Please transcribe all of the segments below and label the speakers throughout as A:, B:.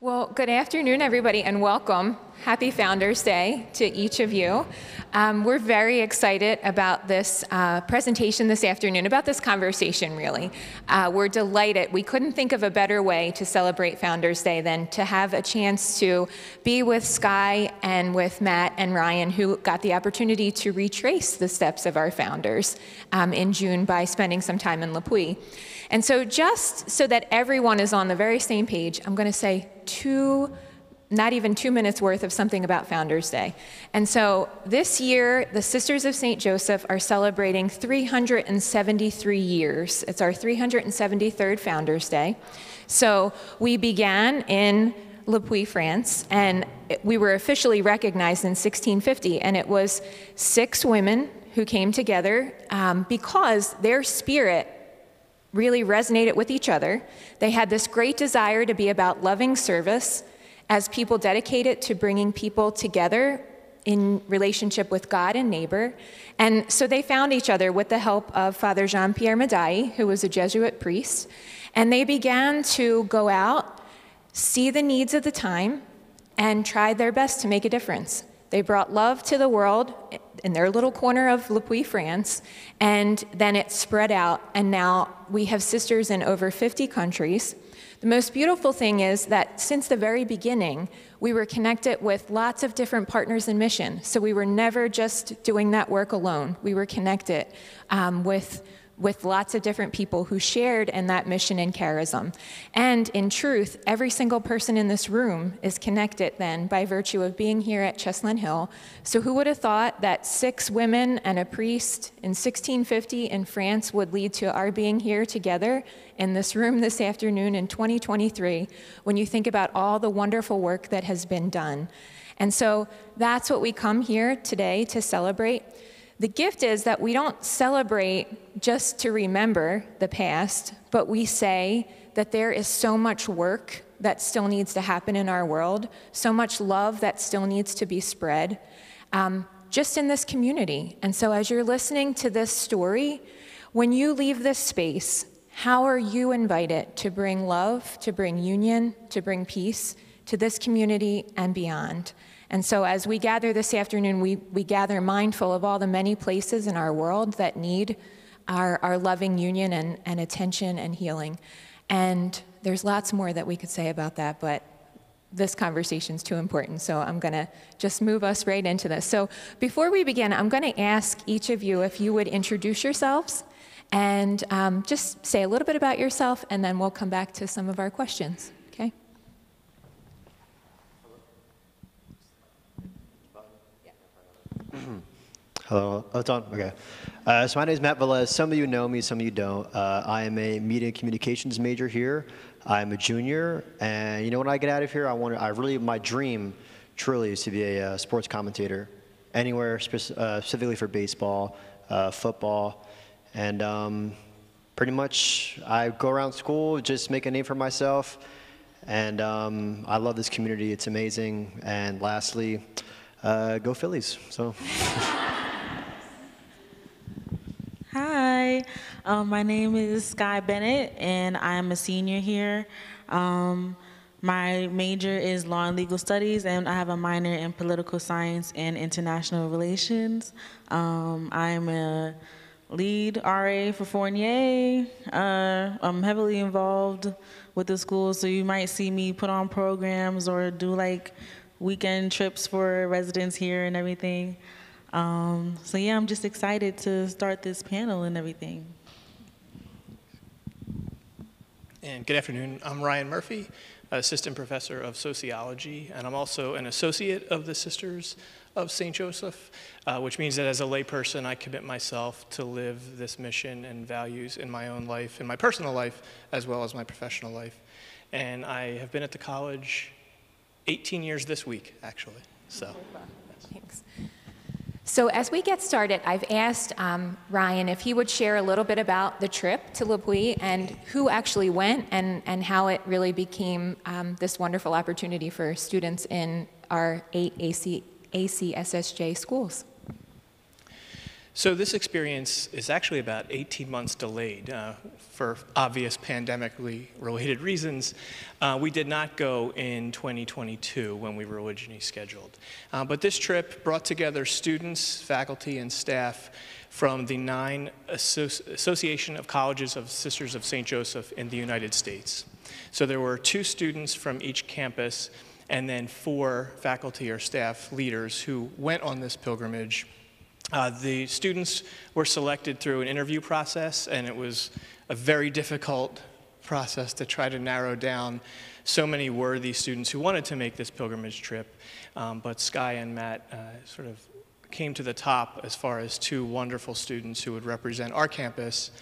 A: Well, good afternoon, everybody, and welcome. Happy Founders Day to each of you. We're very excited about this presentation this afternoon, about this conversation, really. We're delighted. We couldn't think of a better way to celebrate Founders Day than to have a chance to be with Sky and with Matt and Ryan, who got the opportunity to retrace the steps of our founders in June by spending some time in Le Puy. And so just so that everyone is on the very same page, I'm going to say not even 2 minutes worth of something about Founders Day. And so this year, the Sisters of St. Joseph are celebrating 373 years. It's our 373rd Founders Day. So we began in Le Puy, France, and we were officially recognized in 1650, and it was 6 women who came together because their spirit really resonated with each other. They had this great desire to be about loving service as people dedicated to bringing people together in relationship with God and neighbor. And so they found each other with the help of Father Jean-Pierre Médaille, who was a Jesuit priest, and they began to go out, see the needs of the time, and tried their best to make a difference. They brought love to the world in their little corner of Le Puy, France, and then it spread out, and now we have sisters in over 50 countries. The most beautiful thing is that since the very beginning, we were connected with lots of different partners in mission. So we were never just doing that work alone. We were connected with lots of different people who shared in that mission and charism. And in truth, every single person in this room is connected then by virtue of being here at Cheslin Hill. So who would have thought that 6 women and a priest in 1650 in France would lead to our being here together in this room this afternoon in 2023, when you think about all the wonderful work that has been done. And so that's what we come here today to celebrate. The gift is that we don't celebrate just to remember the past, but we say that there is so much work that still needs to happen in our world, so much love that still needs to be spread, just in this community. And so as you're listening to this story, when you leave this space, how are you invited to bring love, to bring union, to bring peace to this community and beyond? And so as we gather this afternoon, we gather mindful of all the many places in our world that need our loving union and attention and healing. And there's lots more that we could say about that, but this conversation's too important, so I'm gonna just move us right into this. So before we begin, I'm gonna ask each of you if you would introduce yourselves and just say a little bit about yourself, and then we'll come back to some of our questions, okay?
B: Hello, oh, it's on, okay. So my name is Matt Velez. Some of you know me, some of you don't. I am a media and communications major here. I'm a junior, and you know when I get out of here, my dream truly is to be a sports commentator anywhere, specifically for baseball, football, and pretty much I go around school, just make a name for myself, and I love this community. It's amazing. And lastly, go Phillies. So.
C: Hi, my name is Sky Bennett, and I'm a senior here. My major is law and legal studies, and I have a minor in political science and international relations. I'm a lead RA for Fournier. I'm heavily involved with the school, so you might see me put on programs or do like weekend trips for residents here and everything. So yeah, I'm just excited to start this panel and everything.
D: And good afternoon, I'm Ryan Murphy, Assistant Professor of Sociology, and I'm also an associate of the Sisters of St. Joseph, which means that as a layperson, I commit myself to live this mission and values in my own life, in my personal life, as well as my professional life. And I have been at the college 18 years this week, actually, so.
A: Thanks. So as we get started, I've asked Ryan if he would share a little bit about the trip to Le Puy and who actually went and how it really became this wonderful opportunity for students in our 8 ACSSJ schools.
D: So this experience is actually about 18 months delayed for obvious pandemically related reasons. We did not go in 2022 when we were originally scheduled. But this trip brought together students, faculty, and staff from the 9 Association of Colleges of Sisters of St. Joseph in the United States. So there were 2 students from each campus and then 4 faculty or staff leaders who went on this pilgrimage. The students were selected through an interview process, and it was a very difficult process to try to narrow down so many worthy students who wanted to make this pilgrimage trip. But Sky and Matt sort of came to the top as far as 2 wonderful students who would represent our campus.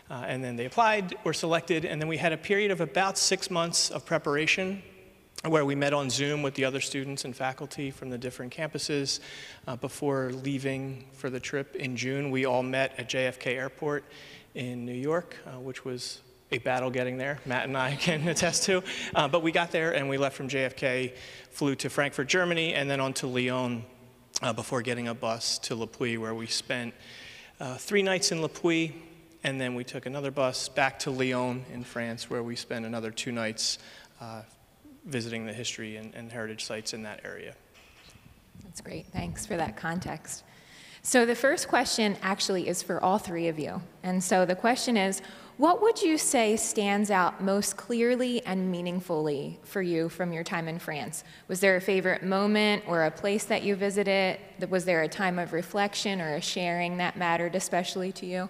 D: And then they applied, were selected, and then we had a period of about 6 months of preparation where we met on Zoom with the other students and faculty from the different campuses. Before leaving for the trip in June, we all met at JFK Airport in New York, which was a battle getting there, Matt and I can attest to. But we got there and we left from JFK, flew to Frankfurt, Germany, and then on to Lyon before getting a bus to Le Puy, where we spent 3 nights in Le Puy, and then we took another bus back to Lyon in France, where we spent another 2 nights visiting the history and heritage sites in that area.
A: That's great. Thanks for that context. So the first question actually is for all 3 of you. And so the question is, what would you say stands out most clearly and meaningfully for you from your time in France? Was there a favorite moment or a place that you visited? Was there a time of reflection or a sharing that mattered especially to you?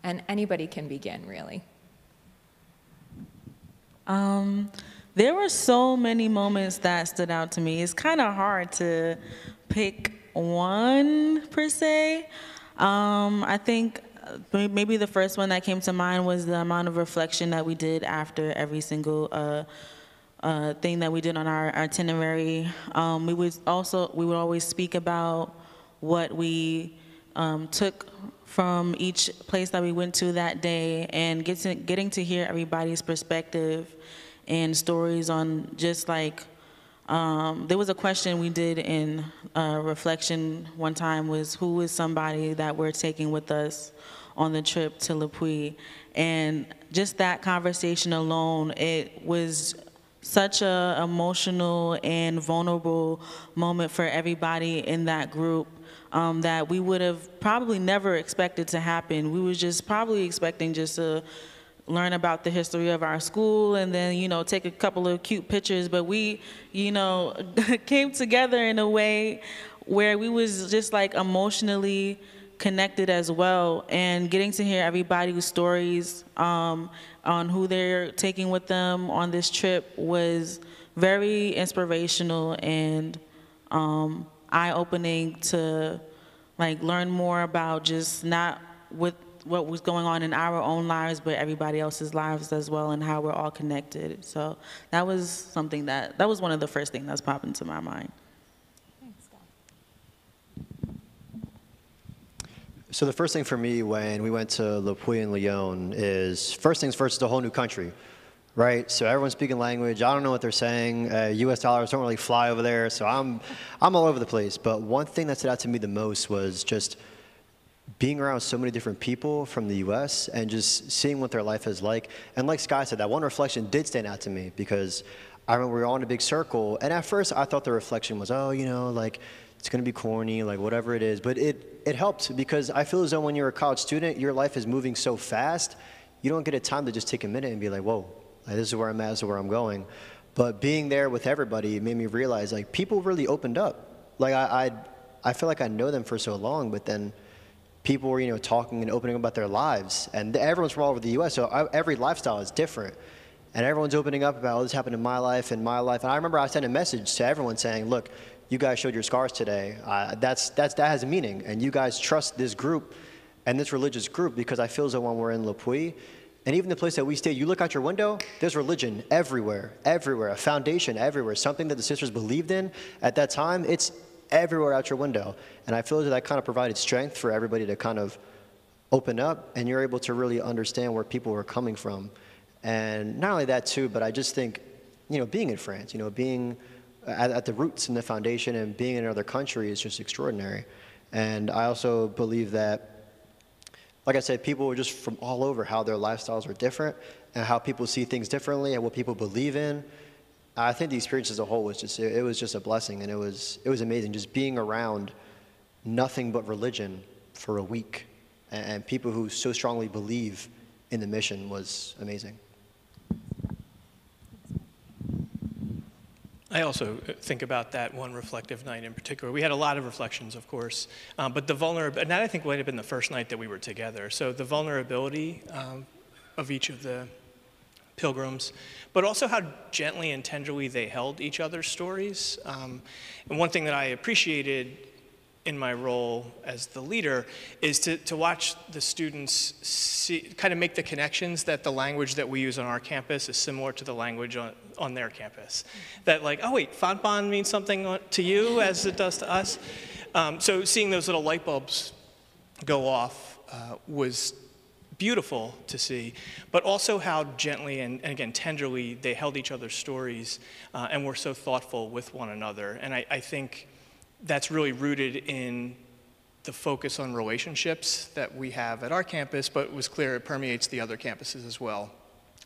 A: And anybody can begin, really.
C: There were so many moments that stood out to me. It's kind of hard to pick one per se. I think maybe the first one that came to mind was the amount of reflection that we did after every single thing that we did on our itinerary. We would always speak about what we took from each place that we went to that day, and getting to hear everybody's perspective and stories on just like, there was a question we did in reflection one time was, who is somebody that we're taking with us on the trip to Le Puy? And just that conversation alone, it was such a emotional and vulnerable moment for everybody in that group, that we would have probably never expected to happen. We were just probably expecting just to learn about the history of our school and then, take a couple of cute pictures, but we, came together in a way where we was just like emotionally connected as well, and getting to hear everybody's stories on who they're taking with them on this trip was very inspirational and eye-opening to like learn more about just not with what was going on in our own lives, but everybody else's lives as well, and how we're all connected. So that was something that was one of the first things that's popped into my mind.
A: Thanks, Scott.
B: So the first thing for me when we went to Le Puy and Lyon is, first things first, it's a whole new country, right? So everyone's speaking language. I don't know what they're saying. US dollars don't really fly over there, so I'm all over the place. But one thing that stood out to me the most was just being around so many different people from the US and just seeing what their life is like. And like Sky said, that one reflection did stand out to me, because I remember we were all in a big circle, and at first I thought the reflection was, like, it's gonna be corny, like whatever it is. But it helped, because I feel as though when you're a college student, your life is moving so fast, you don't get a time to just take a minute and be like, whoa, like, this is where I'm at, this is where I'm going. But being there with everybody made me realize, like, people really opened up. Like, I feel like I know them for so long, but then people were, talking and opening up about their lives. And everyone's from all over the US, so every lifestyle is different. And everyone's opening up about, this happened in my life and my life. And I remember I sent a message to everyone saying, look, you guys showed your scars today. That has a meaning. And you guys trust this group and this religious group, because I feel as though when we're in Le Puy, and even the place that we stay, you look out your window, there's religion everywhere, a foundation everywhere, something that the sisters believed in at that time. It's everywhere out your window. And I feel that kind of provided strength for everybody to kind of open up, and you're able to really understand where people were coming from. And not only that too, but I just think, being in France, being at the roots and the foundation and being in another country is just extraordinary. And I also believe that, like I said, people are just from all over, how their lifestyles are different and how people see things differently and what people believe in. I think the experience as a whole was just, it was just a blessing, and it was amazing just being around nothing but religion for a week, and people who so strongly believe in the mission was amazing.
D: I also think about that one reflective night in particular. We had a lot of reflections, of course, but the vulnerability, and that I think might have been the first night that we were together. So the vulnerability of each of the pilgrims, but also how gently and tenderly they held each other's stories. And one thing that I appreciated in my role as the leader is to watch the students kind of make the connections that the language that we use on our campus is similar to the language on their campus. That like, oh wait, Fatban means something to you as it does to us. So seeing those little light bulbs go off was beautiful to see, but also how gently and again tenderly they held each other's stories and were so thoughtful with one another. And I think that's really rooted in the focus on relationships that we have at our campus, but it was clear it permeates the other campuses as well.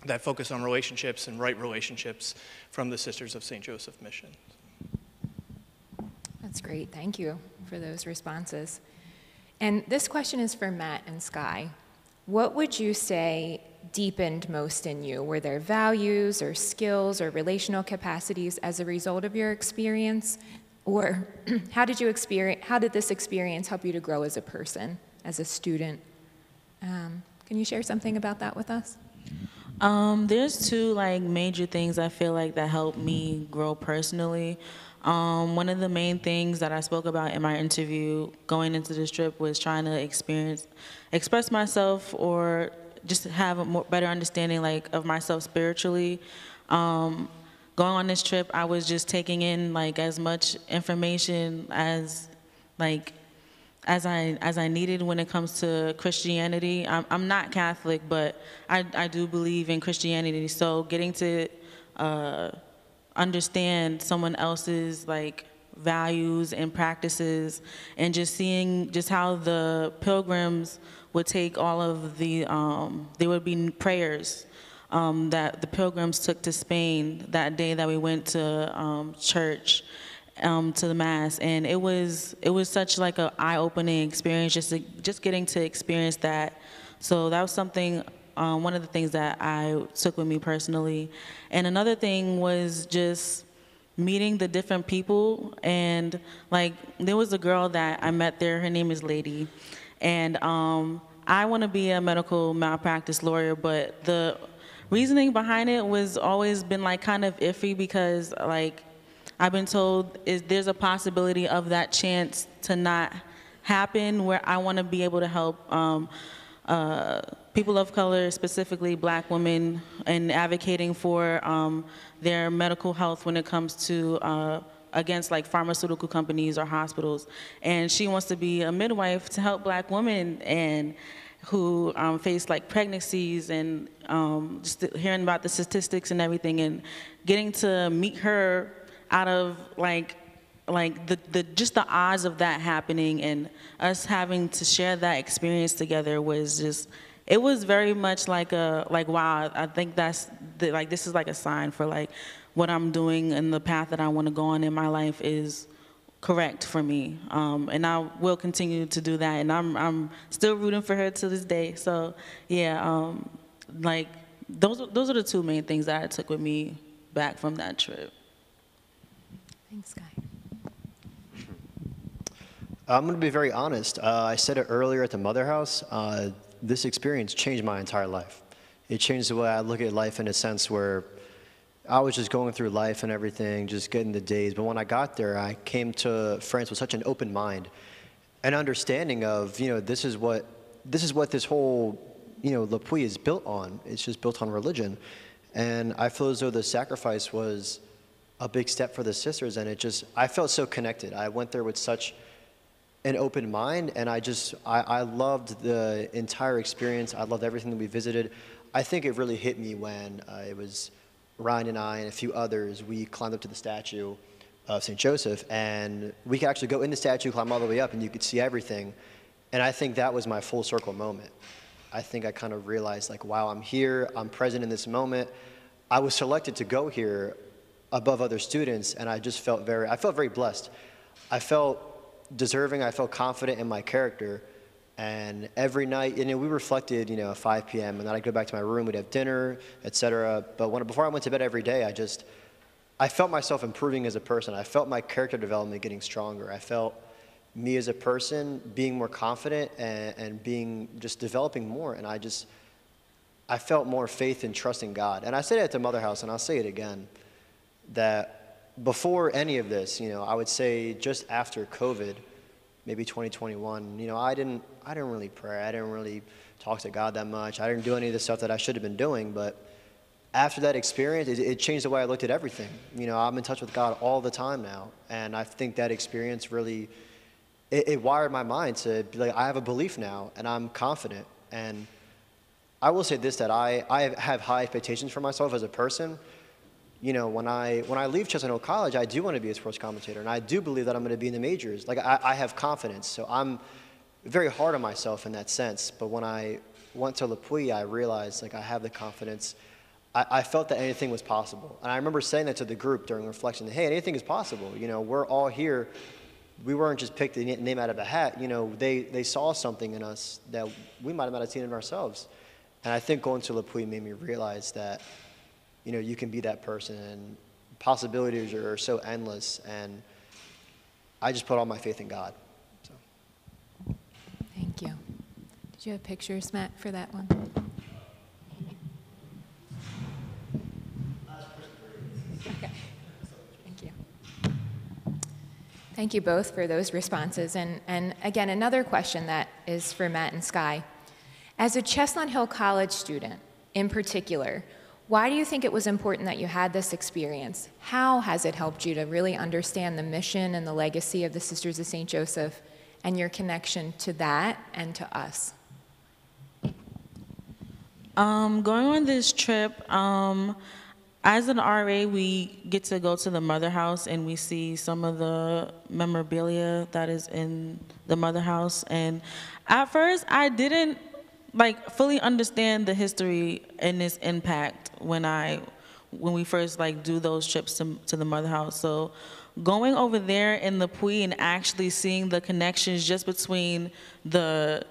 D: That focus on relationships and right relationships from the Sisters of St. Joseph Mission.
A: That's great. Thank you for those responses. And this question is for Matt and Sky. What would you say deepened most in you? Were there values or skills or relational capacities as a result of your experience? Or how did this experience help you to grow as a person, as a student? Can you share something about that with us?
C: There's two major things I feel like that helped me grow personally. One of the main things that I spoke about in my interview going into this trip was trying to express myself, or just have a better understanding of myself spiritually. Going on this trip, I was just taking in as much information as I needed when it comes to Christianity. I'm not Catholic, but I do believe in Christianity. So getting to understand someone else's values and practices, and just seeing just how the pilgrims would take all of the, there would be prayers that the pilgrims took to Spain that day that we went to church, to the Mass, and it was such an eye-opening experience just getting to experience that. So that was something, one of the things that I took with me personally. And another thing was just meeting the different people, and there was a girl that I met there, her name is Lady, and I want to be a medical malpractice lawyer, but the reasoning behind it was always been kind of iffy, because I've been told there's a possibility of that chance to not happen, where I want to be able to help people of color, specifically Black women, and advocating for their medical health when it comes to against pharmaceutical companies or hospitals. And she wants to be a midwife to help Black women and who face pregnancies, and just hearing about the statistics and everything, and getting to meet her out of just the odds of that happening, and us having to share that experience together was just, it was very much wow, I think that's this is a sign for what I'm doing and the path that I want to go on in my life is correct for me, and I will continue to do that, and I'm still rooting for her to this day. So yeah, those are the two main things that I took with me back from that trip.
A: Thanks, Sky.
B: I'm going to be very honest. I said it earlier at the Mother House. This experience changed my entire life. It changed the way I look at life, in a sense where I was just going through life and everything, just getting the days. But when I got there, I came to France with such an open mind, an understanding of, this is what this whole, Le Puy is built on. It's just built on religion. And I feel as though the sacrifice was a big step for the sisters, and I felt so connected. I went there with such an open mind, and I loved the entire experience. I loved everything that we visited. I think it really hit me when it was Ryan and I and a few others, we climbed up to the statue of St. Joseph, and we could actually go in the statue, climb all the way up, and you could see everything. And I think that was my full circle moment. I think I kind of realized, like, wow, I'm here, I'm present in this moment. I was selected to go here above other students, and I just felt I felt very blessed. I felt deserving, I felt confident in my character, and every night, we reflected, at 5 p.m., and then I'd go back to my room, we'd have dinner, etc. But before I went to bed every day, I felt myself improving as a person. I felt my character development getting stronger. I felt me as a person being more confident and being just developing more, and I felt more faith and trust in God. And I said it at the Mother House, and I'll say it again, that before any of this, I would say just after COVID, maybe 2021, I didn't really pray. I didn't really talk to God that much. I didn't do any of the stuff that I should have been doing. But after that experience, it changed the way I looked at everything. I'm in touch with God all the time now. And I think that experience really, it wired my mind to be like, I have a belief now, and I'm confident. And I will say this, that I have high expectations for myself as a person. When I leave Chestnut Hill College, I do want to be a sports commentator, and I do believe that I'm going to be in the majors. Like, I have confidence, so I'm very hard on myself in that sense. But when I went to LaPuy, I realized, like, I have the confidence. I felt that anything was possible. And I remember saying that to the group during reflection, hey, anything is possible. We're all here. We weren't just picked a name out of a hat. They saw something in us that we might not have seen in ourselves. And I think going to LaPuy made me realize that you can be that person, and possibilities are so endless, and I just put all my faith in God. So.
A: Thank you. Did you have pictures, Matt, for that one? Okay. Thank you. Thank you both for those responses. And again, another question that is for Matt and Sky. As a Chestnut Hill College student in particular, why do you think it was important that you had this experience? How has it helped you to really understand the mission and the legacy of the Sisters of St. Joseph and your connection to that and to us?
C: Going on this trip, as an RA, we get to go to the Mother House, and we see some of the memorabilia that is in the Mother House. And at first, I didn't fully understand the history and its impact when we first do those trips to the Mother House. So going over there in LaPuy and actually seeing the connections just between the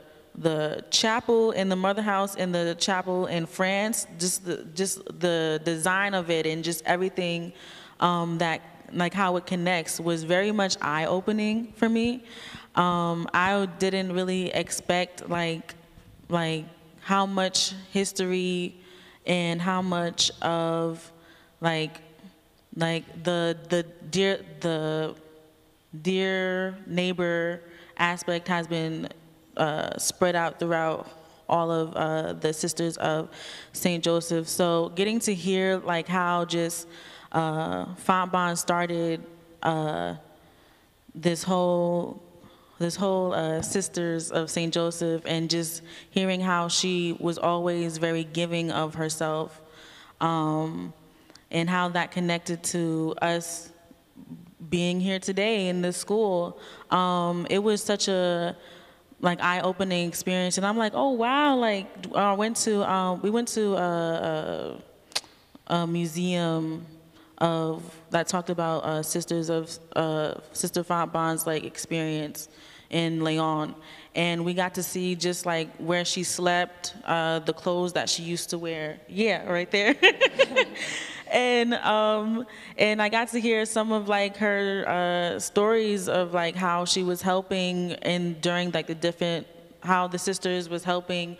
C: chapel in the Mother House and the chapel in France, just the design of it and just everything that how it connects was very much eye-opening for me. I didn't really expect how much history and how much of the dear neighbor aspect has been spread out throughout all of the Sisters of St. Joseph. So getting to hear how just Fontbonne started this whole Sisters of St. Joseph, and just hearing how she was always very giving of herself, and how that connected to us being here today in this school. It was such a eye-opening experience, and I'm like, oh wow! We went to a museum that talked about Sisters of Sister Fontbonne's experience in Lyon, and we got to see just where she slept, the clothes that she used to wear. Yeah, right there. And I got to hear some of her stories of how she was helping during how the sisters was helping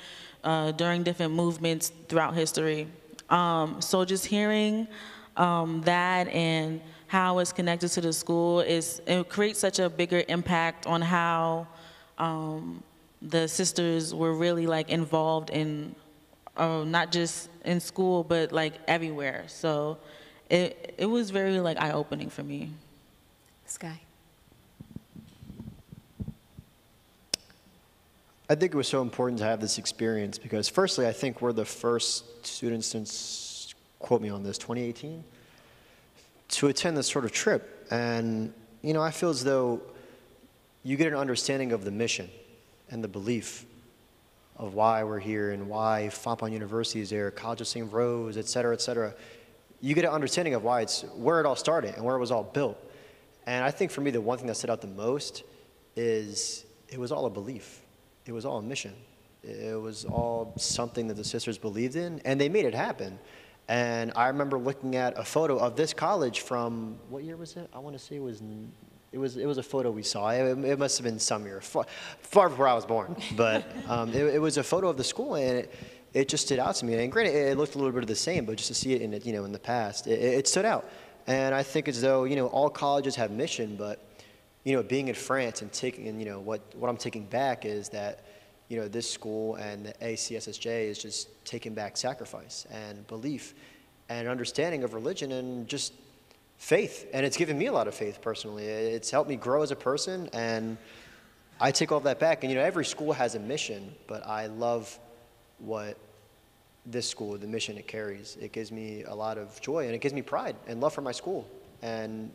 C: during different movements throughout history. So just hearing that and how it's connected to the school it creates such a bigger impact on how the sisters were really involved in not just in school but everywhere. So it was very eye-opening for me.
A: Sky.
B: I think it was so important to have this experience because firstly, I think we're the first students since, quote me on this, 2018, to attend this sort of trip. And, you know, I feel as though you get an understanding of the mission and the belief of why we're here and why Fontbonne University is there, College of St. Rose, et cetera, et cetera. You get an understanding of why where it all started and where it was all built. And I think for me, the one thing that stood out the most is it was all a belief. It was all a mission. It was all something that the sisters believed in, and they made it happen. And I remember looking at a photo of this college from, what year was it? I want to say it was a photo we saw. It must have been some year, far before I was born. But it was a photo of the school, and it just stood out to me. And granted, it looked a little bit of the same, but just to see it in, you know, in the past, it stood out. And I think as though, you know, all colleges have mission, but, you know, being in France and taking, and, you know, what I'm taking back is that, you know, this school and the ACSSJ is just taking back sacrifice and belief and understanding of religion and just faith. And it's given me a lot of faith personally. It's helped me grow as a person, and I take all of that back. And, you know, every school has a mission, but I love what this school, the mission it carries. It gives me a lot of joy, and it gives me pride and love for my school and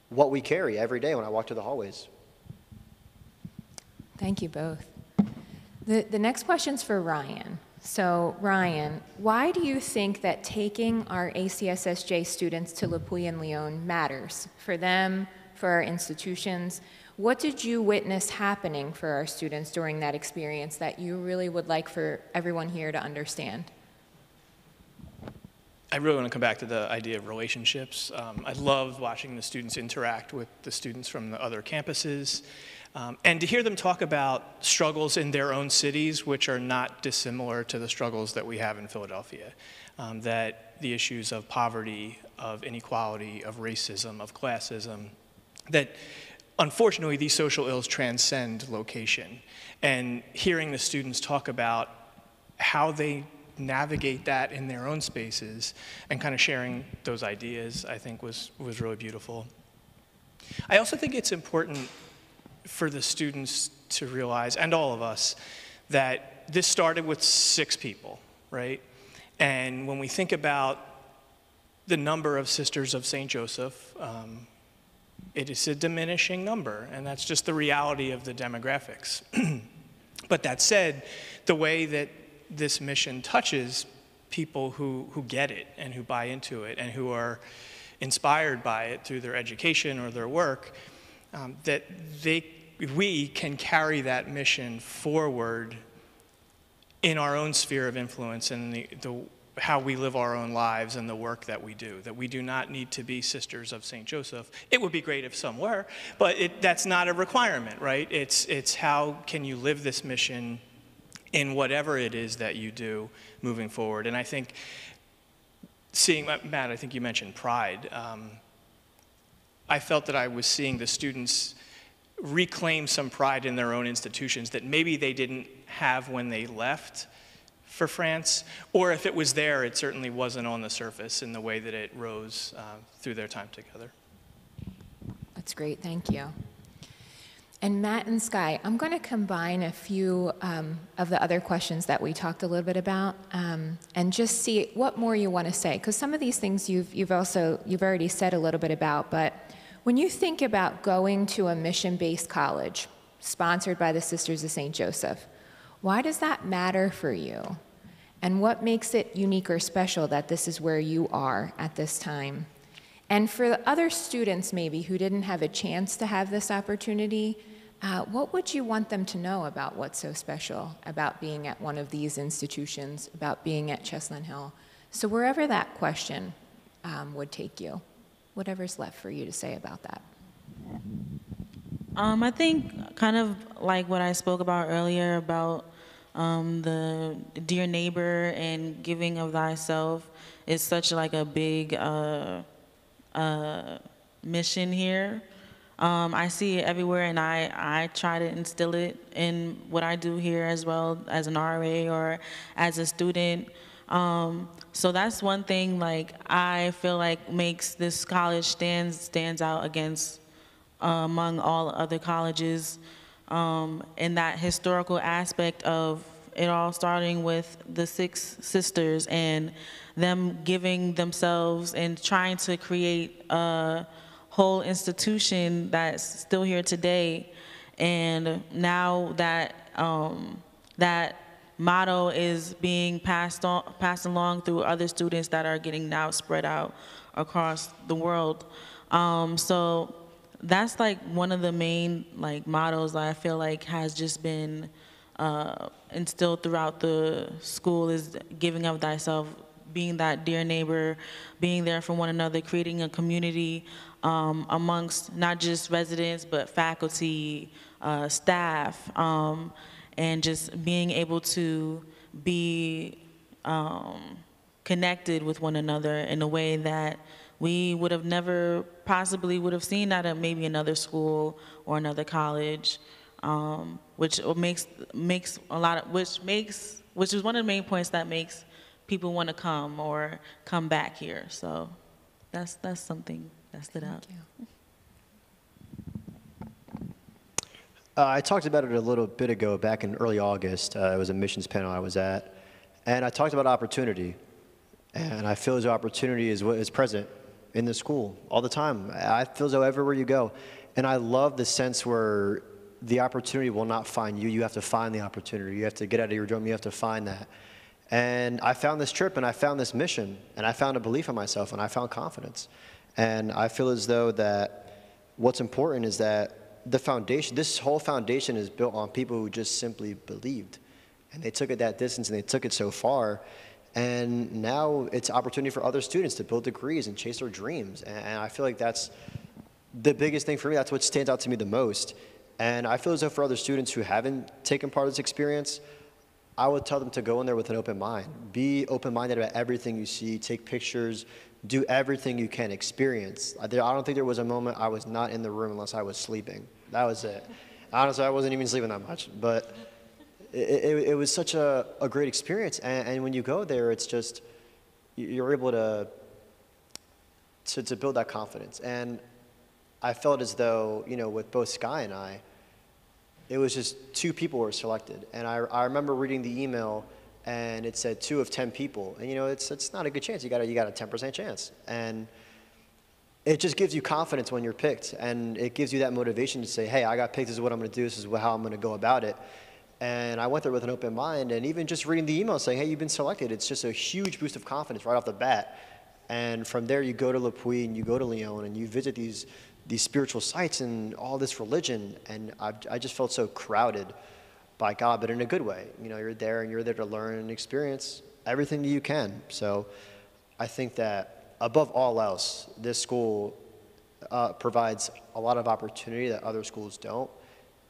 B: what we carry every day when I walk to the hallways.
A: Thank you both. The next question's for Ryan. So Ryan, why do you think that taking our ACSSJ students to Le Puy and Lyon matters for them, for our institutions? What did you witness happening for our students during that experience that you really would like for everyone here to understand?
D: I really want to come back to the idea of relationships. I loved watching the students interact with the students from the other campuses. And to hear them talk about struggles in their own cities, which are not dissimilar to the struggles that we have in Philadelphia. That the issues of poverty, of inequality, of racism, of classism, that unfortunately these social ills transcend location. And hearing the students talk about how they navigate that in their own spaces and kind of sharing those ideas, I think was really beautiful. I also think it's important for the students to realize, and all of us, that this started with 6 people, right? And when we think about the number of Sisters of St. Joseph, it is a diminishing number, and that's just the reality of the demographics. But that said, the way that this mission touches people who get it and who buy into it and who are inspired by it through their education or their work, that we can carry that mission forward in our own sphere of influence and how we live our own lives and the work that we do, that we do not need to be Sisters of St. Joseph. It would be great if some were, but that's not a requirement, right? It's how can you live this mission in whatever it is that you do moving forward. And I think seeing, Matt, I think you mentioned pride. I felt that I was seeing the students reclaim some pride in their own institutions that maybe they didn't have when they left for France, or if it was there, it certainly wasn't on the surface in the way that it rose through their time together.
A: That's great, thank you. And Matt and Sky, I'm going to combine a few of the other questions that we talked a little bit about and just see what more you want to say, because some of these things you've already said a little bit about, but when you think about going to a mission-based college sponsored by the Sisters of St. Joseph, why does that matter for you? And what makes it unique or special that this is where you are at this time? And for the other students maybe who didn't have a chance to have this opportunity, what would you want them to know about what's so special about being at one of these institutions, about being at Cheslin Hill? So wherever that question would take you, whatever's left for you to say about that.
C: I think kind of like what I spoke about earlier about the dear neighbor and giving of thyself is such like a big mission here. I see it everywhere, and I try to instill it in what I do here as well as an RA or as a student. So that's one thing like I feel like makes this college stands out against among all other colleges, in that historical aspect of it all starting with the 6 sisters and them giving themselves and trying to create a whole institution that's still here today. And now that that motto is being passed along through other students that are getting now spread out across the world. So that's like one of the main like mottos that I feel like has just been instilled throughout the school, is giving of thyself, being that dear neighbor, being there for one another, creating a community amongst not just residents but faculty, staff, and just being able to be connected with one another in a way that we would have never possibly would have seen that at maybe another school or another college, which makes a lot of, which is one of the main points that makes people want to come or come back here. So that's something that stood out.
A: Thank you.
B: I talked about it a little bit ago, back in early August. It was a missions panel I was at, and I talked about opportunity. And I feel as though opportunity is what is present in the school all the time. I feel as though everywhere you go. And I love the sense where the opportunity will not find you. You have to find the opportunity. You have to get out of your dome. You have to find that. And I found this trip, and I found this mission, and I found a belief in myself, and I found confidence. And I feel as though that what's important is that the foundation, this whole foundation is built on people who just simply believed. And they took it that distance, and they took it so far. And now it's opportunity for other students to build degrees and chase their dreams. And I feel like that's the biggest thing for me. That's what stands out to me the most. And I feel as though for other students who haven't taken part of this experience, I would tell them to go in there with an open mind. Be open-minded about everything you see. Take pictures. Do everything you can. Experience. I don't think there was a moment I was not in the room unless I was sleeping. That was it. Honestly, I wasn't even sleeping that much. But it was such a great experience. And when you go there, it's just, you're able to build that confidence. And I felt as though, you know, with both Sky and I, it was just 2 people were selected. And I remember reading the email, and it said 2 of 10 people. And, you know, it's not a good chance. You got a 10% chance. And it just gives you confidence when you're picked. And it gives you that motivation to say, hey, I got picked. This is what I'm going to do. This is how I'm going to go about it. And I went there with an open mind. And even just reading the email saying, hey, you've been selected, it's just a huge boost of confidence right off the bat. And from there, you go to Le Puy and you go to Lyon and you visit these spiritual sites and all this religion. And I just felt so crowded by God, but in a good way. You know, you're there to learn and experience everything that you can. So I think that above all else, this school provides a lot of opportunity that other schools don't.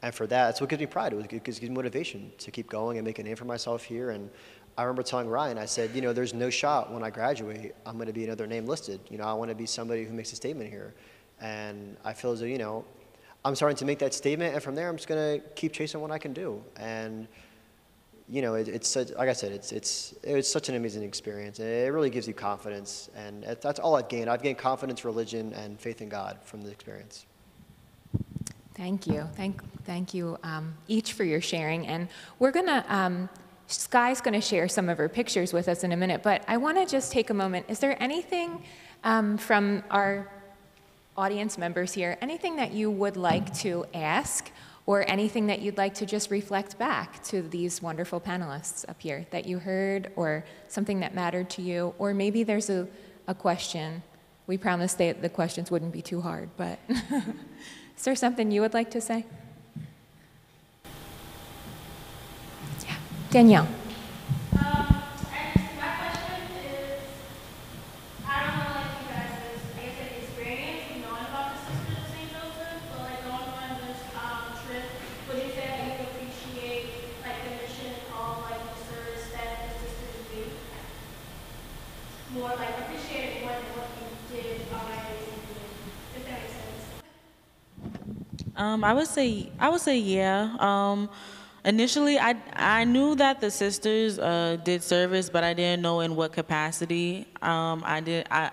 B: And for that, it's what gives me pride. It gives me motivation to keep going and make a name for myself here. And I remember telling Ryan, I said, you know, there's no shot when I graduate, I'm going to be another name listed. You know, I want to be somebody who makes a statement here. And I feel as though, you know, I'm starting to make that statement, and from there, I'm just going to keep chasing what I can do. And, you know, it's such, like I said, it's such an amazing experience. And it really gives you confidence, and that's all I've gained. I've gained confidence, religion, and faith in God from the experience.
A: Thank you. Thank you each for your sharing. And we're going to, Sky's going to share some of her pictures with us in a minute, but I want to just take a moment. Is there anything from our audience members here, anything that you would like to ask, or anything that you'd like to just reflect back to these wonderful panelists up here that you heard, or something that mattered to you, or maybe there's a question. We promised that the questions wouldn't be too hard, but is there something you would like to say? Yeah, Danielle.
C: I would say yeah. Initially, I knew that the sisters did service, but I didn't know in what capacity. I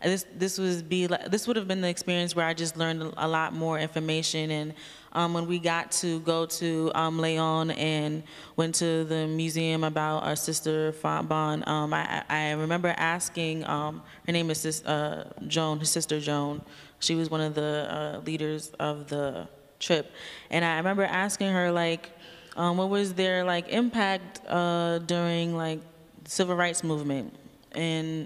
C: this would have been the experience where I just learned a lot more information. And when we got to go to Leon and went to the museum about our sister Bon, I remember asking, her name is Joan, his sister Joan. She was one of the leaders of the trip, and I remember asking her like, what was their like impact during like the civil rights movement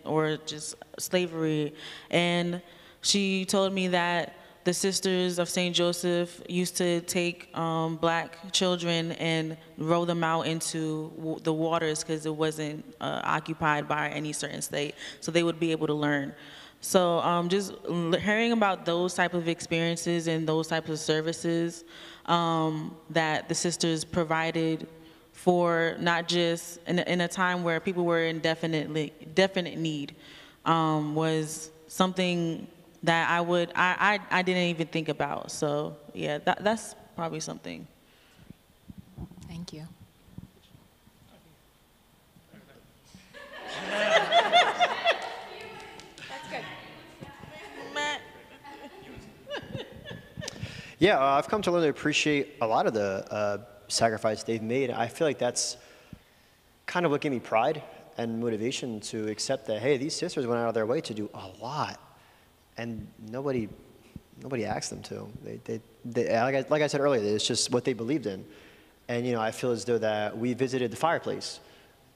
C: or just slavery, and she told me that the Sisters of St. Joseph used to take black children and row them out into the waters because it wasn't occupied by any certain state, so they would be able to learn. So just hearing about those type of experiences and those types of services that the sisters provided for not just in a time where people were in definite need was something that I didn't even think about. So yeah, that's probably something.
A: Thank you. That's good.
B: Yeah, I've come to learn to appreciate a lot of the sacrifice they've made. I feel like that's kind of what gave me pride and motivation to accept that, hey, these sisters went out of their way to do a lot, and nobody asked them to. Like I said earlier, it's just what they believed in. And I feel as though that we visited the fireplace,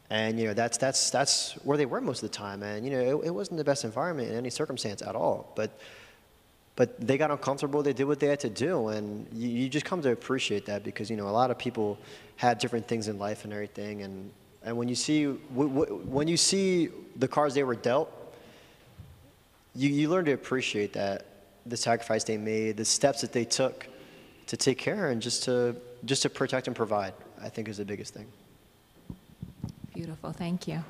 B: and that's where they were most of the time. And it wasn't the best environment in any circumstance at all. But they got uncomfortable. They did what they had to do, and you just come to appreciate that because a lot of people had different things in life and everything. And when you see the cards they were dealt, you learn to appreciate that, the sacrifice they made, the steps that they took to take care and just to protect and provide, I think is the biggest thing.
A: Beautiful, thank you.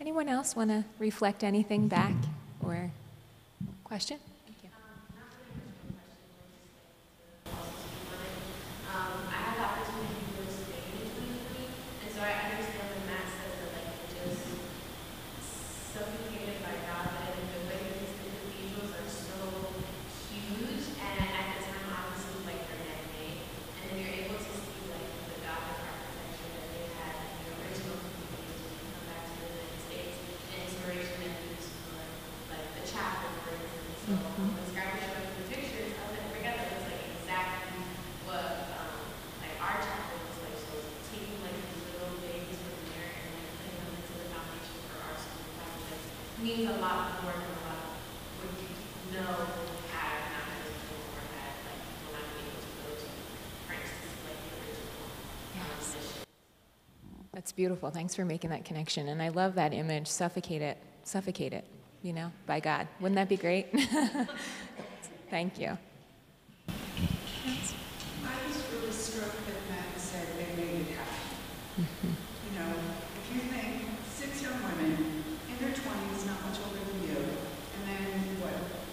A: Anyone else want to reflect anything back or question? Thank you.
E: I had the opportunity to go to Spain in 2020, and so I understand when Matt says that you're just suffocated by God in a good way because the cathedrals are so huge, and at the time obviously they're man-made, and then you're able to see the Gothic architecture that they had in the original cathedrals when you come back to the United States, and inspiration that they used for the chapel, for instance. So when Sky was showing the pictures, I'll never forget that it was exactly what our chapel was like. So taking these little babies from there and putting them into the foundation for our school means a lot more than a lot of what you know had not been able or had people not being able to go to, for instance, the original mission.
A: That's beautiful. Thanks for making that connection. And I love that image, suffocate it, by God. Wouldn't that be great? Thank you. Yes.
F: I was really struck that Matt said they made it happen. If you think 6 young women in their 20s, not much older than you, and then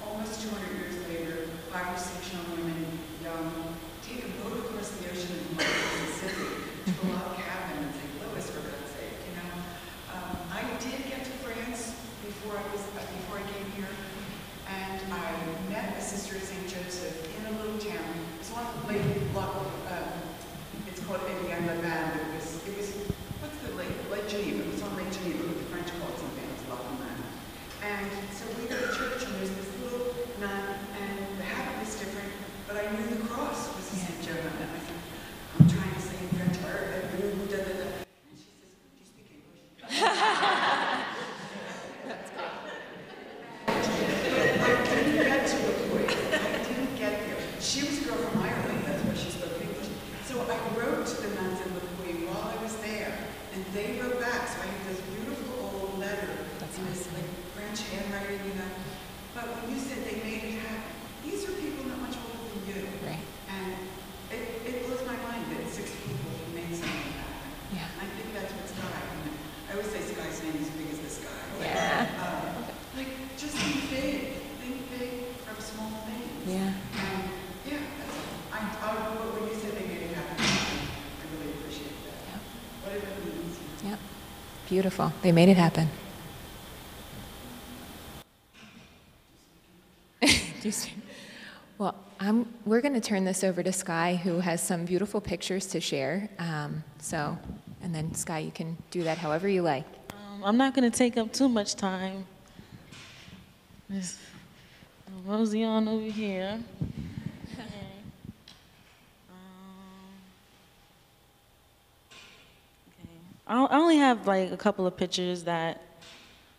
F: almost 200 years later, 5 or 6 young women, young, take a boat across the ocean in Mississippi to a log cabin in St. Louis, for God's sake. I did get to France before I came here, and I met a sister of St. Joseph in a little town. It's on Lake it's called Evian-le-Bain, but it was what's the lake? Lake Geneva. It was on Lake Geneva, but the French call it something else, Lac-le-Bain. And so we go to church, and there's this little nun, and the habit was different, but I knew the cross was St. Johann. And I thought, I'm trying to say in French, and she says, do you speak English? She was a girl from Ireland, that's why she spoke English. So I wrote to the nuns in Lafouille while I was there, and they wrote back. So I have this beautiful old letter in this French handwriting, But when you said they made it happen, these are people not much older than you.
A: Right.
F: And it blows my mind that 6 people have made something happen.
A: Yeah.
F: I think that's what Sky. I always say Sky's name is as big as the sky.
A: Yeah.
F: Just think big from small things.
A: Yeah.
F: Yeah, when you said they made it happen, I really appreciate that.
A: Yep.
F: Whatever it means.
A: Yep. Beautiful. They made it happen. Well, we're going to turn this over to Sky, who has some beautiful pictures to share. And then Sky, you can do that however you like.
C: I'm not going to take up too much time. Just mosey on over here. I only have like a couple of pictures that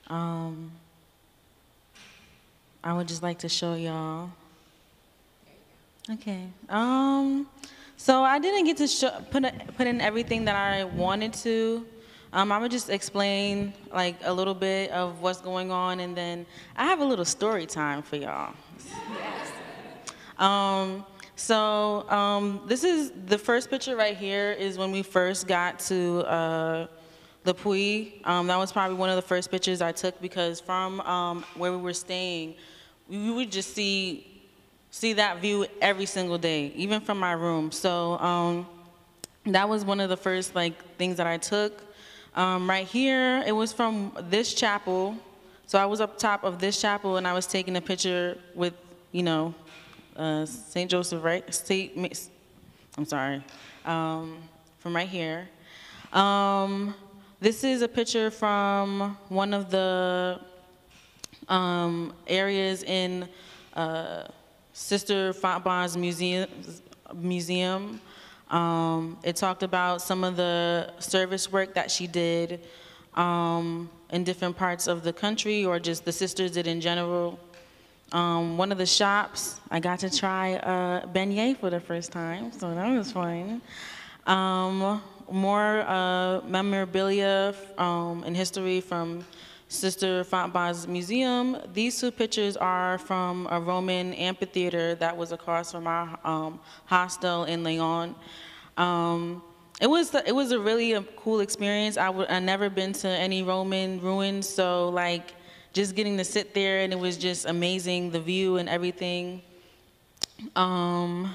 C: I would just like to show y'all. Okay. So I didn't get to put in everything that I wanted to. I would just explain like a little bit of what's going on, and then I have a little story time for y'all. Yes. This is the first picture right here is when we first got to the Puy. That was probably one of the first pictures I took because from where we were staying, we would just see that view every single day, even from my room. So that was one of the first like things that I took. Right here, it was from this chapel. So I was up top of this chapel and I was taking a picture with, St. Joseph, right? I'm sorry, from right here. This is a picture from one of the areas in Sister Fontbonne's museum. It talked about some of the service work that she did in different parts of the country, or just the sisters did in general. One of the shops, I got to try beignet for the first time, so that was fun. More memorabilia and history from Sister Fontbonne's museum. These two pictures are from a Roman amphitheater that was across from our hostel in Lyon. It was a really cool experience. I'd never been to any Roman ruins, so like just getting to sit there, and it was just amazing, the view and everything. And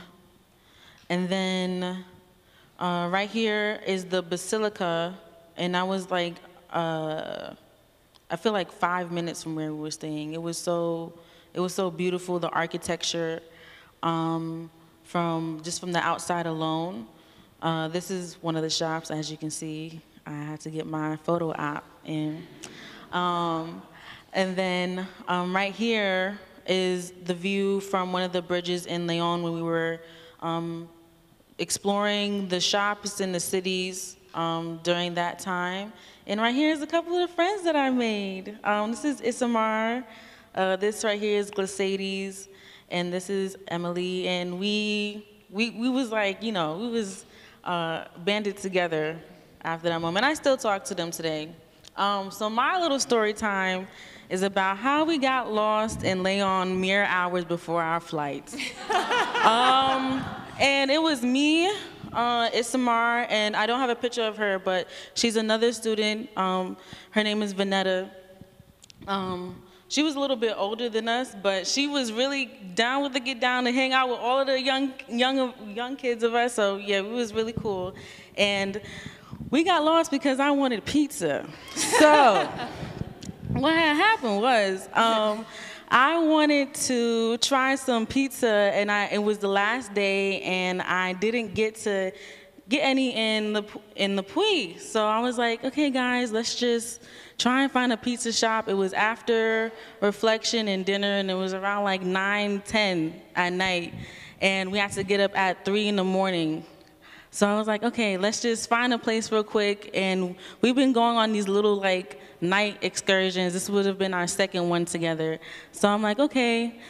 C: then right here is the basilica, and I was like, I feel like 5 minutes from where we were staying. It was so beautiful, the architecture, from the outside alone. This is one of the shops, as you can see. I had to get my photo app in. And then right here is the view from one of the bridges in Lyon when we were exploring the shops in the cities during that time. And right here is a couple of friends that I made. This is Isamar. This right here is Glacades. And this is Emily. And we was like, we was banded together after that moment. I still talk to them today. So my little story time is about how we got lost in Lyon mere hours before our flight. And it was me, Isamar, and I don't have a picture of her, but she's another student. Her name is Vanetta. She was a little bit older than us, but she was really down with the get down and hang out with all of the young kids of us. So yeah, it was really cool. And we got lost because I wanted pizza. So what had happened was I wanted to try some pizza, and it was the last day, and I didn't get to get any in the Puy. So I was like, okay, guys, let's just try and find a pizza shop. It was after reflection and dinner, and it was around like 9-10 at night, and we had to get up at 3 in the morning. So I was like, okay, let's just find a place real quick. And we've been going on these little like night excursions. This would have been our second one together. So I'm like, okay,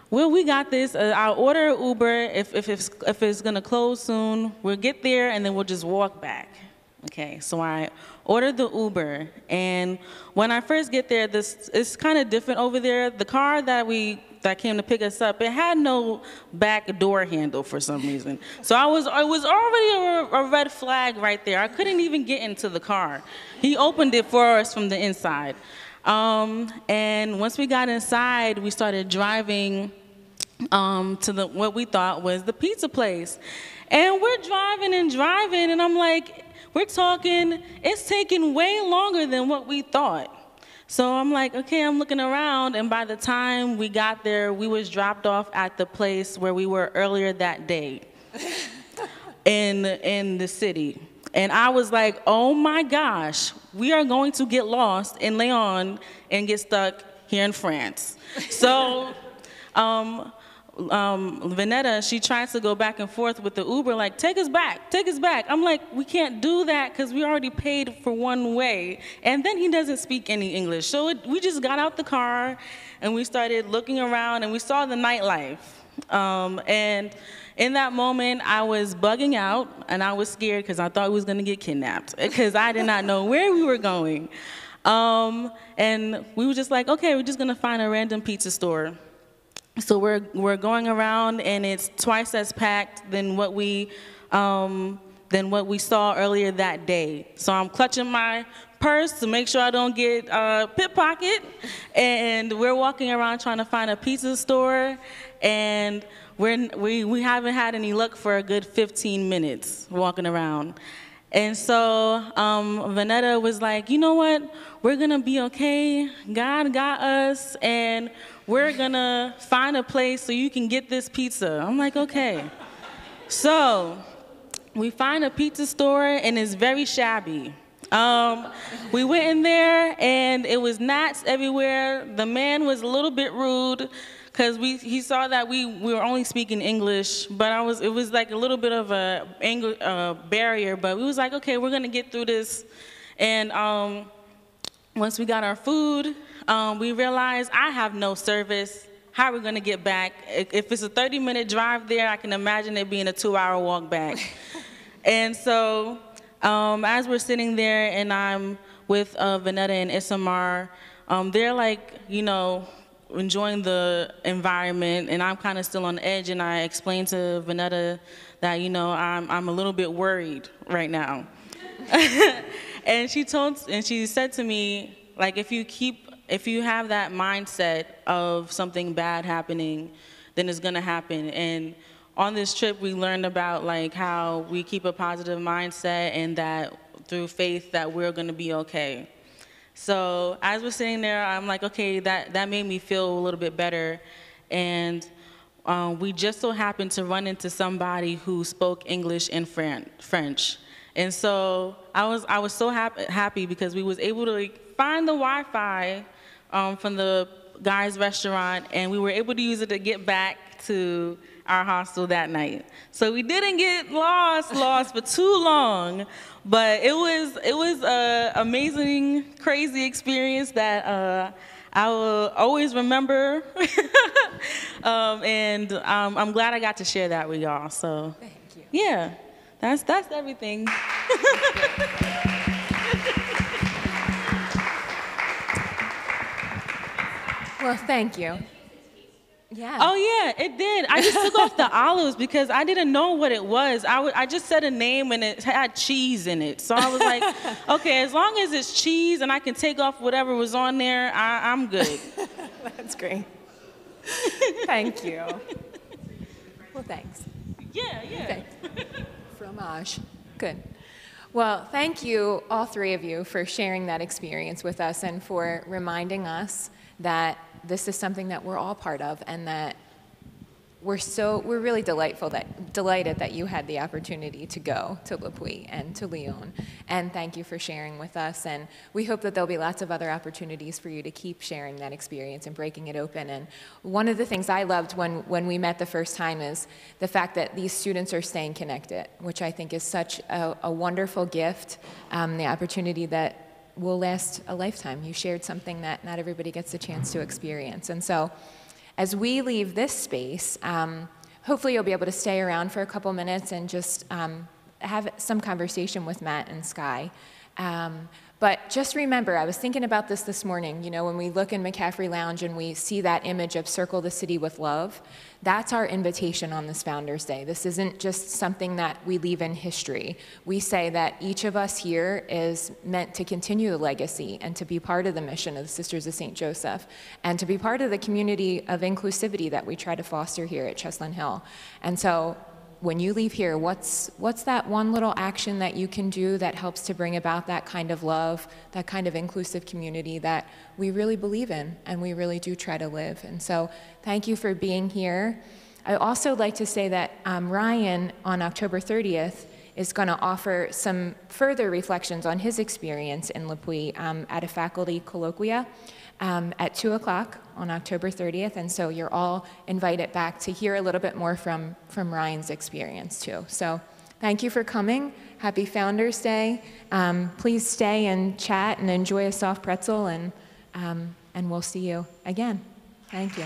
C: well, we got this. I'll order an Uber. If it's gonna close soon, we'll get there and then we'll just walk back. Okay, so I ordered the Uber, and when I first get there, it's kind of different over there. The car that came to pick us up, it had no back door handle for some reason. So it was already a red flag right there. I couldn't even get into the car. He opened it for us from the inside. And once we got inside, we started driving to what we thought was the pizza place. And we're driving, and I'm like, we're talking, it's taking way longer than what we thought. So I'm like, okay, I'm looking around, and by the time we got there, we was dropped off at the place where we were earlier that day in the city. And I was like, oh my gosh, we are going to get lost in Lyon and get stuck here in France. So Vanetta, she tries to go back and forth with the Uber, like, take us back, take us back. I'm like, we can't do that because we already paid for one way. And then he doesn't speak any English. So we just got out the car and we started looking around and we saw the nightlife. And in that moment, I was bugging out and I was scared because I thought we was gonna get kidnapped because I did not know where we were going. And we were just like, okay, we're just gonna find a random pizza store. So we're going around, and it's twice as packed than what we saw earlier that day. So I'm clutching my purse to make sure I don't get pickpocketed, and we're walking around trying to find a pizza store, and we haven't had any luck for a good 15 minutes walking around. And so Vanetta was like, you know what? We're going to be okay. God got us, and we're going to find a place so you can get this pizza. I'm like, okay. So we find a pizza store, and it's very shabby. We went in there, and it was gnats everywhere. The man was a little bit rude, because he saw that we were only speaking English, but it was like a little bit of a barrier, but we was like, okay, we're gonna get through this. And once we got our food, we realized I have no service. How are we gonna get back? If it's a 30-minute drive there, I can imagine it being a 2-hour walk back. And so as we're sitting there and I'm with Vanetta and Isamar, they're like, you know, enjoying the environment, and I'm kind of still on the edge, and I explained to Vanetta that, you know, I'm a little bit worried right now. And she said to me, like, if you have that mindset of something bad happening, then it's gonna happen. And on this trip, we learned about like how we keep a positive mindset, and that through faith that we're gonna be okay. So as we're sitting there, I'm like, okay, that made me feel a little bit better. And we just so happened to run into somebody who spoke English and French. And so I was so happy because we was able to like, find the Wi-Fi from the guy's restaurant, and we were able to use it to get back to our hostel that night. So we didn't get lost for too long, but it was an amazing, crazy experience that I will always remember. And I'm glad I got to share that with y'all. So
A: Thank you.
C: Yeah, that's everything.
A: Well, thank you. Yeah.
C: Oh yeah, it did. I just took off the olives because I didn't know what it was. I just said a name and it had cheese in it. So I was like, okay, as long as it's cheese and I can take off whatever was on there, I'm good.
A: That's great. Thank you. Well, thanks.
C: Yeah.
A: Okay. Fromage. Good. Well, thank you, all three of you, for sharing that experience with us and for reminding us that this is something that we're all part of, and that we're really delighted that you had the opportunity to go to Le Puy and to Lyon. And thank you for sharing with us. And we hope that there'll be lots of other opportunities for you to keep sharing that experience and breaking it open. And one of the things I loved when we met the first time is the fact that these students are staying connected, which I think is such a wonderful gift, the opportunity that will last a lifetime. You shared something that not everybody gets a chance to experience. And so as we leave this space, hopefully you'll be able to stay around for a couple minutes and just have some conversation with Matt and Sky. But just remember, I was thinking about this morning, you know, when we look in McCaffrey Lounge and we see that image of Circle the City with Love, that's our invitation on this Founders Day. This isn't just something that we leave in history. We say that each of us here is meant to continue the legacy and to be part of the mission of the Sisters of St. Joseph and to be part of the community of inclusivity that we try to foster here at Cheslin Hill. And so when you leave here, what's that one little action that you can do that helps to bring about that kind of love, that kind of inclusive community that we really believe in and we really do try to live. And so thank you for being here. I also like to say that Ryan, on October 30th, is going to offer some further reflections on his experience in Le Puy at a faculty colloquia at 2 o'clock on October 30th. And so you're all invited back to hear a little bit more from Ryan's experience too. So thank you for coming. Happy Founders Day. Please stay and chat and enjoy a soft pretzel, and we'll see you again. Thank you.